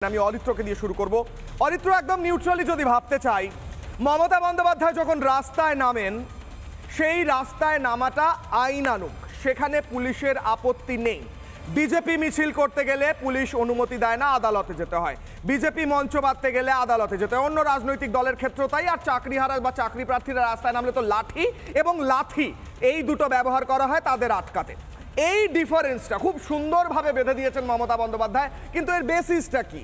আমি অরিত্রকে দিয়ে শুরু করব। অরিত্র, একদম নিউট্রালি যদি ভাবতে চাই, মমতা বন্দ্যোপাধ্যায় যখন রাস্তায় নামেন, সেই রাস্তায় নামাটা আইনানুগ, সেখানে পুলিশের আপত্তি নেই। বিজেপি মিছিল করতে গেলে পুলিশ অনুমতি দেয় না, আদালতে যেতে হয়। বিজেপি মঞ্চ বাঁধতে গেলে আদালতে যেতে হয়। অন্য রাজনৈতিক দলের ক্ষেত্রেও তাই। আর চাকরিহারা বা চাকরি প্রার্থীরা রাস্তায় নামলে তো লাঠি এবং লাথি, এই দুটো ব্যবহার করা হয় তাদের আটকাতে। এই ডিফারেন্সটা খুব সুন্দরভাবে বেঁধে দিয়েছেন মমতা বন্দ্যোপাধ্যায়, কিন্তু এর বেসিসটা কি,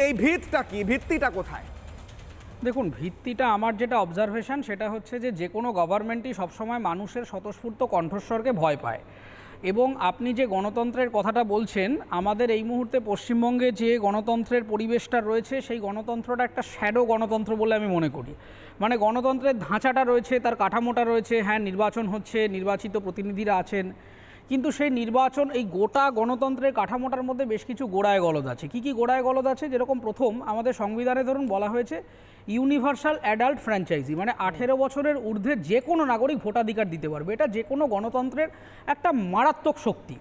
এই ভিতটা কি, ভিত্তিটা কোথায়? দেখুন, ভিত্তিটা আমার যেটা অবজারভেশন সেটা হচ্ছে যে কোনো গভর্নমেন্টই সবসময় মানুষের স্বতঃস্ফূর্ত কণ্ঠস্বরকে ভয় পায়। এবং আপনি যে গণতন্ত্রের কথাটা বলছেন, আমাদের এই মুহূর্তে পশ্চিমবঙ্গে যে গণতন্ত্রের পরিবেশটা রয়েছে, সেই গণতন্ত্রটা একটা শ্যাডো গণতন্ত্র বলে আমি মনে করি। মানে গণতন্ত্রের ধাঁচাটা রয়েছে, তার কাঠামোটা রয়েছে, হ্যাঁ নির্বাচন হচ্ছে, নির্বাচিত প্রতিনিধিরা আছেন, কিন্তু সেই নির্বাচন, এই গোটা গণতন্ত্রের কাঠামোটার মধ্যে বেশ কিছু গোড়ায় গলদ আছে। কি কি গোড়ায় গলদ আছে? যেরকম প্রথম আমাদের সংবিধানে ধরুন বলা হয়েছে ইউনিভার্সাল অ্যাডাল্ট ফ্র্যাঞ্চাইজি, মানে 18 বছরের ঊর্ধ্বে যে কোনো নাগরিক ভোটাধিকার দিতে পারবে। এটা যে কোনো গণতন্ত্রের একটা মারাত্মক শক্তি।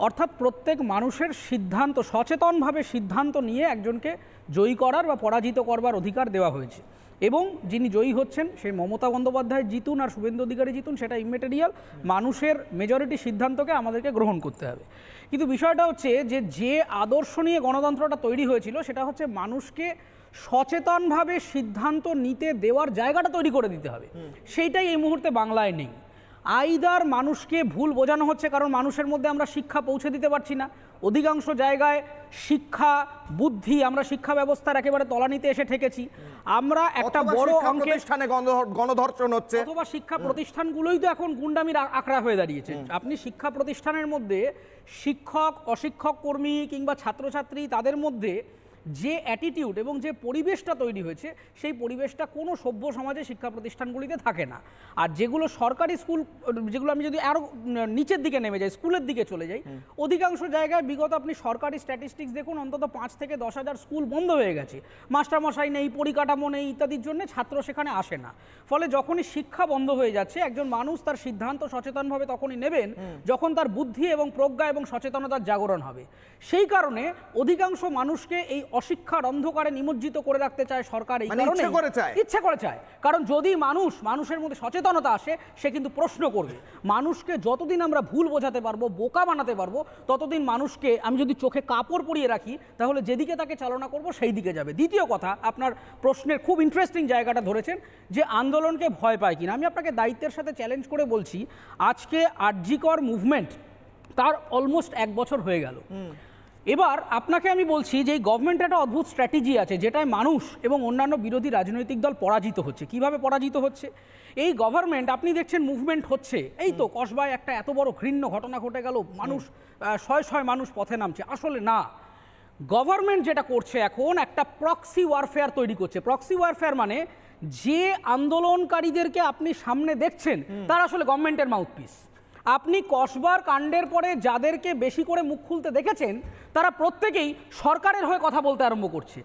অর্থাৎ প্রত্যেক মানুষের সিদ্ধান্ত, সচেতনভাবে সিদ্ধান্ত নিয়ে একজনকে জয়ী করার বা পরাজিত করবার অধিকার দেওয়া হয়েছে। এবং যিনি জয়ী হচ্ছেন, সেই মমতা বন্দ্যোপাধ্যায় জিতুন আর শুভেন্দু অধিকারী জিতুন, সেটা ইমেটেরিয়াল, মানুষের মেজরিটি সিদ্ধান্তকে আমাদেরকে গ্রহণ করতে হবে। কিন্তু বিষয়টা হচ্ছে যে আদর্শ নিয়ে গণতন্ত্রটা তৈরি হয়েছিল, সেটা হচ্ছে মানুষকে সচেতনভাবে সিদ্ধান্ত নিতে দেওয়ার জায়গাটা তৈরি করে দিতে হবে। সেইটাই এই মুহূর্তে বাংলায় নেই। আইদার মানুষকে ভুল বোঝানো হচ্ছে কারণ মানুষের মধ্যে আমরা শিক্ষা পৌঁছে দিতে পারছি না। অধিকাংশ জায়গায় শিক্ষা, বুদ্ধি, আমরা শিক্ষা ব্যবস্থার একেবারে তলানিতে এসে ঠেকেছি। আমরা একটা বড় অঙ্কের গণধর্ষণ হচ্ছে, অথবা শিক্ষা প্রতিষ্ঠানগুলোই তো এখন গুন্ডামির আখড়া হয়ে দাঁড়িয়েছে। আপনি শিক্ষা প্রতিষ্ঠানের মধ্যে শিক্ষক, অশিক্ষক কর্মী কিংবা ছাত্রছাত্রী, তাদের মধ্যে যে অ্যাটিটিউড এবং যে পরিবেশটা তৈরি হয়েছে, সেই পরিবেশটা কোনো সভ্য সমাজে শিক্ষা প্রতিষ্ঠানগুলিতে থাকে না। আর যেগুলো সরকারি স্কুল, যেগুলো আমি যদি আরও নিচের দিকে নেমে যাই, স্কুলের দিকে চলে যাই, অধিকাংশ জায়গায় বিগত আপনি সরকারি স্ট্যাটিস্টিক্স দেখুন, অন্তত 5 থেকে 10 হাজার স্কুল বন্ধ হয়ে গেছে। মাস্টারমশাই নেই, পরিকাঠামো নেই, ইত্যাদির জন্য ছাত্র সেখানে আসে না। ফলে যখনই শিক্ষা বন্ধ হয়ে যাচ্ছে, একজন মানুষ তার সিদ্ধান্ত সচেতনভাবে তখনই নেবেন যখন তার বুদ্ধি এবং প্রজ্ঞা এবং সচেতনতার জাগরণ হবে। সেই কারণে অধিকাংশ মানুষকে এই অশিক্ষার অন্ধকারে নিমজ্জিত করে রাখতে চায় সরকার, এই কারণে ইচ্ছে করে চায়। কারণ যদি মানুষের মধ্যে সচেতনতা আসে, সে কিন্তু প্রশ্ন করবে। মানুষকে যতদিন আমরা ভুল বোঝাতে পারবো, বোকা বানাতে পারবো, ততদিন মানুষকে, আমি যদি চোখে কাপড় পরিয়ে রাখি, তাহলে যেদিকে তাকে চালনা করব সেই দিকে যাবে। দ্বিতীয় কথা, আপনার প্রশ্নের খুব ইন্টারেস্টিং জায়গাটা ধরেছেন, যে আন্দোলনকে ভয় পায় কিনা। আমি আপনাকে দায়িত্বের সাথে চ্যালেঞ্জ করে বলছি, আজকে আরজিকর মুভমেন্ট তার অলমোস্ট 1 বছর হয়ে গেল। এবার আপনাকে আমি বলছি যে এই গভর্নমেন্টের একটা অদ্ভুত স্ট্র্যাটেজি আছে, যেটায় মানুষ এবং অন্যান্য বিরোধী রাজনৈতিক দল পরাজিত হচ্ছে। কিভাবে পরাজিত হচ্ছে? এই গভর্নমেন্ট, আপনি দেখছেন মুভমেন্ট হচ্ছে, এই তো কসবায় একটা এত বড় ঘৃণ্য ঘটনা ঘটে গেল, মানুষ শয় মানুষ পথে নামছে। আসলে না, গভর্নমেন্ট যেটা করছে এখন, একটা প্রক্সি ওয়ারফেয়ার তৈরি করছে। প্রক্সি ওয়ারফেয়ার মানে যে আন্দোলনকারীদেরকে আপনি সামনে দেখছেন, তারা আসলে গভর্নমেন্টের মাউথপিস। আপনি কসবার কাণ্ডের পরে যাদেরকে বেশি করে মুখ খুলতে দেখেছেন, তারা প্রত্যেকেই সরকারের হয়ে কথা বলতে আরম্ভ করছে।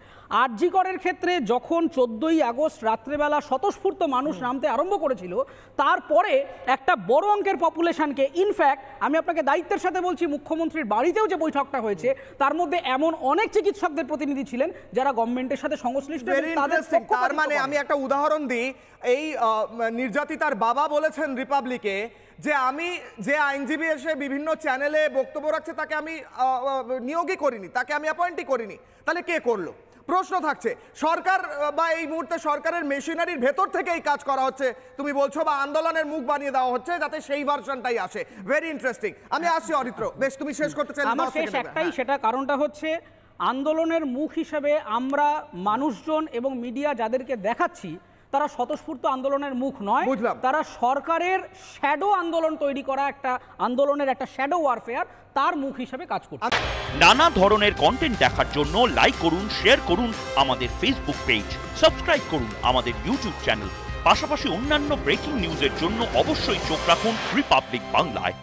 আরজিকরের ক্ষেত্রে যখন 14ই আগস্ট রাত্রেবেলা স্বতঃস্ফূর্ত মানুষ নামতে আরম্ভ করেছিল, তারপরে একটা বড় অঙ্কের পপুলেশনকে, ইনফ্যাক্ট আমি আপনাকে দায়িত্বের সাথে বলছি, মুখ্যমন্ত্রীর বাড়িতেও যে বৈঠকটা হয়েছে, তার মধ্যে এমন অনেক চিকিৎসকদের প্রতিনিধি ছিলেন যারা গভর্নমেন্টের সাথে সংশ্লিষ্ট। তার মানে আমি একটা উদাহরণ দিই, এই নির্যাতিতার বাবা বলেছেন রিপাবলিকে যে আমি যে আইনজীবী এসে বিভিন্ন চ্যানেলে বক্তব্য রাখছে, তাকে আমি নিয়োগই করিনি, তাকে আমি অ্যাপয়েন্টই করিনি। তাহলে কে করলো? প্রশ্ন থাকছে, সরকার বা এই মুহূর্তে সরকারের মেশিনারির ভেতর থেকে এই কাজ করা হচ্ছে তুমি বলছো, বা আন্দোলনের মুখ বানিয়ে দেওয়া হচ্ছে যাতে সেই ভার্সনটাই আসে। Very interesting. আমি আসছি অরিত্র, বেশ তুমি শেষ করতে চাই? আমার শেষ একটাই, সেটা কারণটা হচ্ছে আন্দোলনের মুখ হিসেবে আমরা মানুষজন এবং মিডিয়া যাদেরকে দেখাচ্ছি, তারা স্বতঃস্ফূর্ত আন্দোলনের মুখ নয়, তারা সরকারের শ্যাডো আন্দোলন তৈরি করা, একটা আন্দোলনের একটা শ্যাডো ওয়ারফেয়ার, তার মুখ হিসেবে কাজ করছে। নানা ধরনের কন্টেন্ট দেখার জন্য লাইক করুন, শেয়ার করুন আমাদের ফেসবুক পেজ, সাবস্ক্রাইব করুন আমাদের ইউটিউব চ্যানেল। পাশাপাশি অন্যান্য ব্রেকিং নিউজের জন্য অবশ্যই চোখ রাখুন রিপাবলিক বাংলায়।